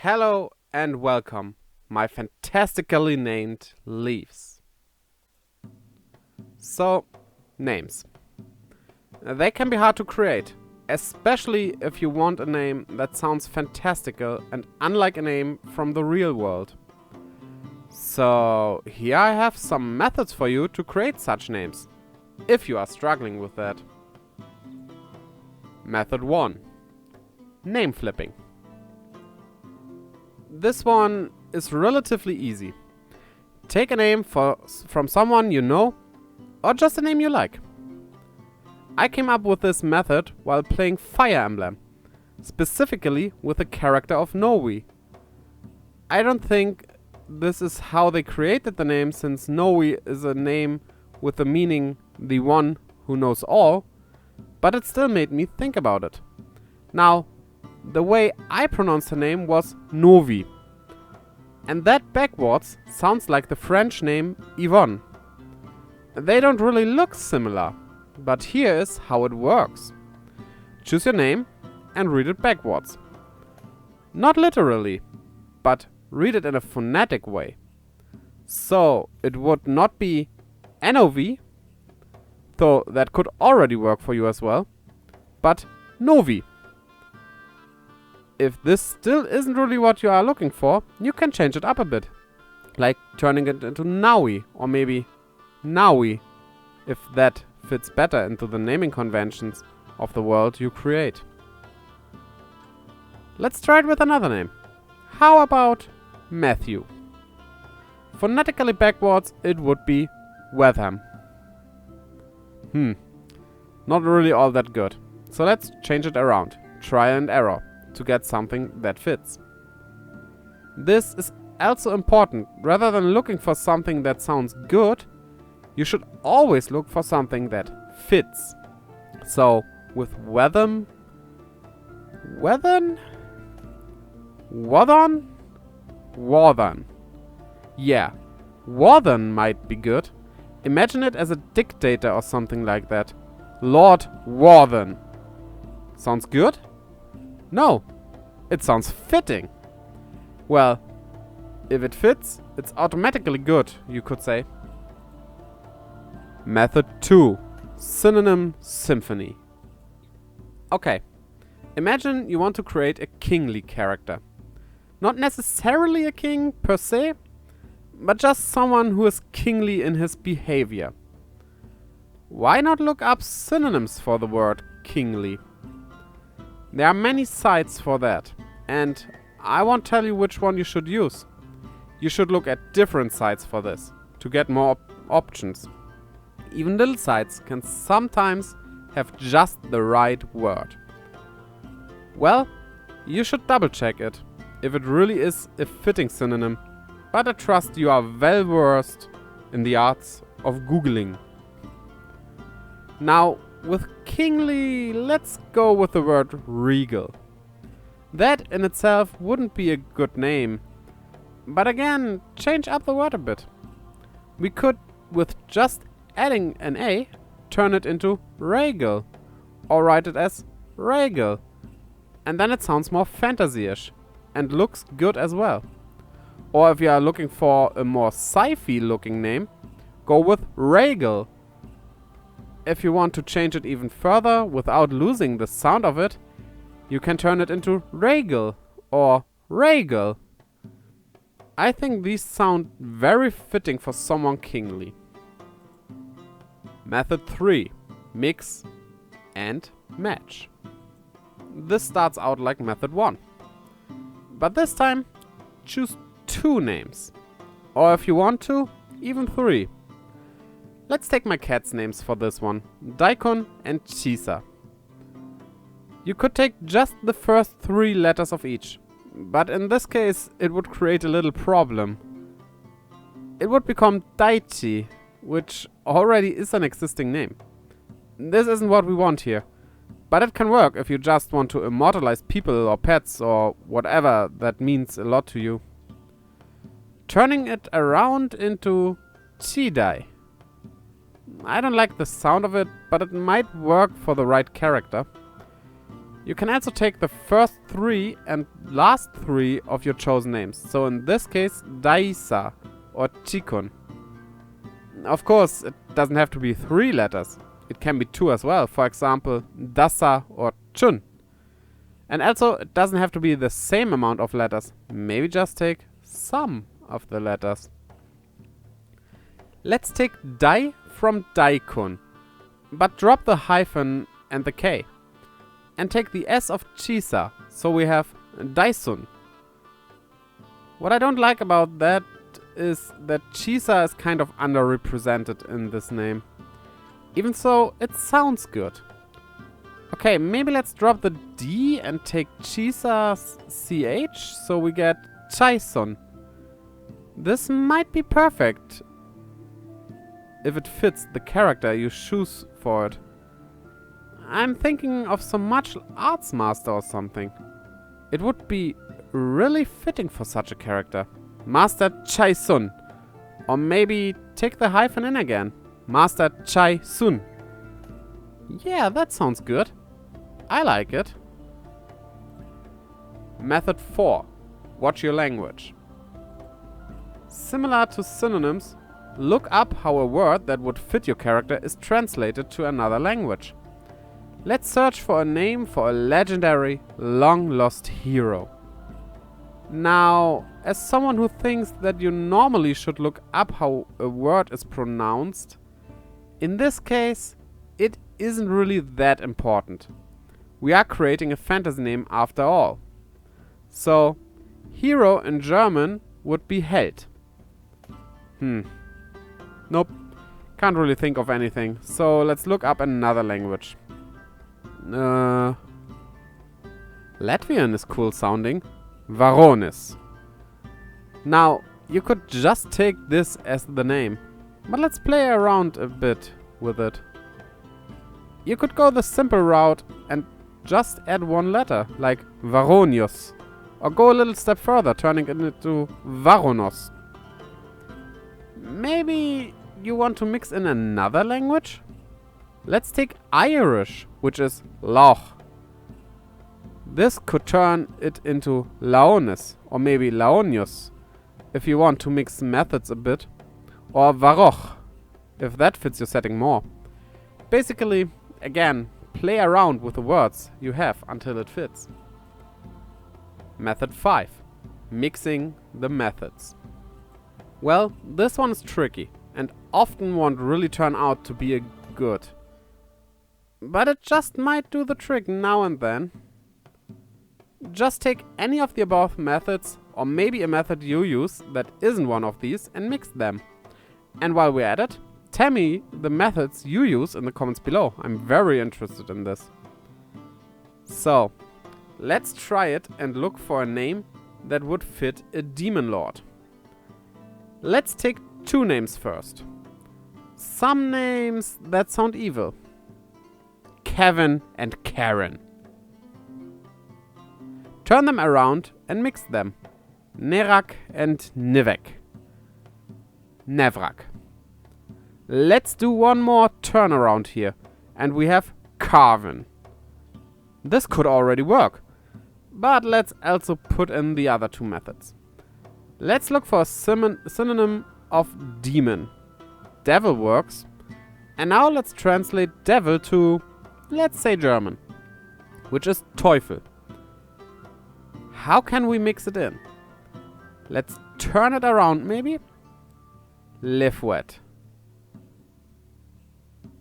Hello and welcome, my fantastically named leaves. So, names. They can be hard to create, especially if you want a name that sounds fantastical and unlike a name from the real world. So, here I have some methods for you to create such names, if you are struggling with that. Method 1. Name flipping. This one is relatively easy. Take a name from someone you know, or just a name you like. I came up with this method while playing Fire Emblem, specifically with the character of Noe. I don't think this is how they created the name, since Noe is a name with the meaning the one who knows all, but it still made me think about it. Now, the way I pronounced her name was Novi. And that backwards sounds like the French name Yvonne. They don't really look similar, but here is how it works. Choose your name and read it backwards. Not literally, but read it in a phonetic way. So it would not be NOV, though that could already work for you as well, but Novi. If this still isn't really what you are looking for, you can change it up a bit. Like turning it into Naui, or maybe Naui, if that fits better into the naming conventions of the world you create. Let's try it with another name. How about Matthew? Phonetically backwards, it would be Wetham. Not really all that good. So let's change it around. Trial and error to get something that fits. This is also important. Rather than looking for something that sounds good, you should always look for something that fits. So with Wetham, Wetham, Wathon, Warthen. Yeah, Warthen might be good. Imagine it as a dictator or something like that. Lord Warthen. Sounds good? No, it sounds fitting. Well, if it fits, it's automatically good, you could say. Method 2. Synonym Symphony. Okay, imagine you want to create a kingly character. Not necessarily a king per se, but just someone who is kingly in his behavior. Why not look up synonyms for the word kingly? There are many sites for that, and I won't tell you which one you should use. You should look at different sites for this, to get more options. Even little sites can sometimes have just the right word. Well, you should double check it, if it really is a fitting synonym, but I trust you are well versed in the arts of Googling. Now, with kingly, let's go with the word regal. That in itself wouldn't be a good name, but again, change up the word a bit. We could, with just adding an A, turn it into regal, or write it as regal, and then it sounds more fantasy-ish, and looks good as well. Or if you are looking for a more sci-fi looking name, go with regal. If you want to change it even further without losing the sound of it, you can turn it into regal or regal. I think these sound very fitting for someone kingly. Method 3. Mix and match. This starts out like method 1. But this time, choose 2 names. Or if you want to, even 3. Let's take my cats' names for this one, Daikon and Chisa. You could take just the first 3 letters of each, but in this case it would create a little problem. It would become Daichi, which already is an existing name. This isn't what we want here, but it can work if you just want to immortalize people or pets or whatever that means a lot to you. Turning it around into Chidai. I don't like the sound of it, but it might work for the right character. You can also take the first 3 and last 3 of your chosen names. So in this case, Daisa or Chikun. Of course, it doesn't have to be 3 letters. It can be 2 as well. For example, Dasa or Chun. And also, it doesn't have to be the same amount of letters. Maybe just take some of the letters. Let's take Dai from Daikun, but drop the hyphen and the K. And take the S of Chisa, so we have Daisun. What I don't like about that is that Chisa is kind of underrepresented in this name. Even so, it sounds good. Okay, maybe let's drop the D and take Chisa's CH, so we get Chaisun. This might be perfect if it fits the character you choose for it. I'm thinking of some martial arts master or something. It would be really fitting for such a character. Master Chai-sun. Or maybe take the hyphen in again. Master Chai-sun. Yeah, that sounds good. I like it. Method 4. Watch your language. Similar to synonyms, look up how a word that would fit your character is translated to another language. Let's search for a name for a legendary, long-lost hero. Now, as someone who thinks that you normally should look up how a word is pronounced, in this case, it isn't really that important. We are creating a fantasy name after all. So, hero in German would be Held. Nope, can't really think of anything. So, let's look up another language. Latvian is cool sounding. Varonis. Now, you could just take this as the name, but let's play around a bit with it. You could go the simple route and just add 1 letter, like Varonios, or go a little step further, turning it into Varonos. Maybe you want to mix in another language? Let's take Irish, which is Lauch. This could turn it into Laonis, or maybe Laonius, if you want to mix methods a bit. Or Varoch, if that fits your setting more. Basically, again, play around with the words you have until it fits. Method 5. Mixing the methods. Well, this one is tricky, and often won't really turn out to be a good. But it just might do the trick now and then. Just take any of the above methods, or maybe a method you use that isn't one of these, and mix them. And while we're at it, tell me the methods you use in the comments below. I'm very interested in this. So, let's try it and look for a name that would fit a demon lord. Let's take 2 names first. Some names that sound evil. Kevin and Karen. Turn them around and mix them. Nerak and Nivek. Nevrak. Let's do one more turnaround here, and we have Carvin. This could already work, but let's also put in the other 2 methods. Let's look for a synonym of demon. Devil works. And now let's translate devil to, let's say, German, which is Teufel. How can we mix it in? Let's turn it around, maybe. Live wet.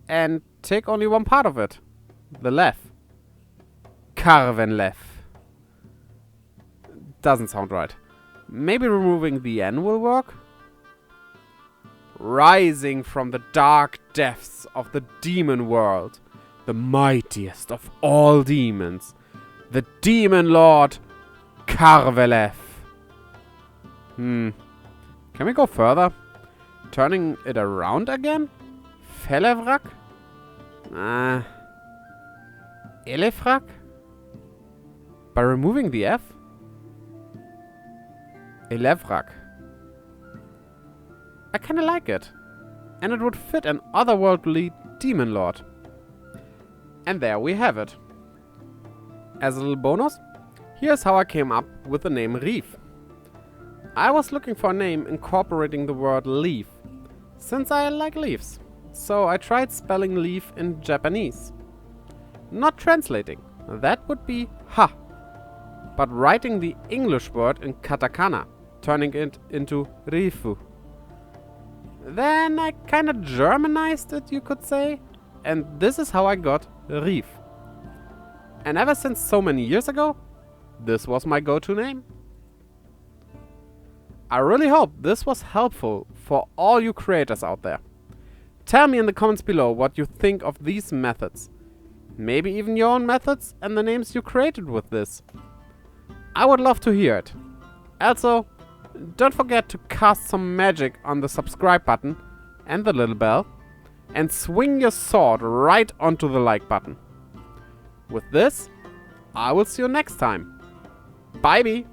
And take only one part of it. The left. Karvenlev. Doesn't sound right. Maybe removing the N will work? Rising from the dark depths of the demon world, the mightiest of all demons, the demon lord Karvelev. Can we go further? Turning it around again? Felevrak? Elefrak? By removing the F? Elevrak. I kinda like it. And it would fit an otherworldly demon lord. And there we have it. As a little bonus, here's how I came up with the name Rief. I was looking for a name incorporating the word leaf, since I like leaves. So I tried spelling leaf in Japanese. Not translating, that would be ha, but writing the English word in katakana, turning it into rifu. Then I kinda Germanized it, you could say, and this is how I got Rief. And ever since so many years ago, this was my go-to name. I really hope this was helpful for all you creators out there. Tell me in the comments below what you think of these methods. Maybe even your own methods and the names you created with this. I would love to hear it. Also, don't forget to cast some magic on the subscribe button and the little bell, and swing your sword right onto the like button. With this, I will see you next time. Bye bye!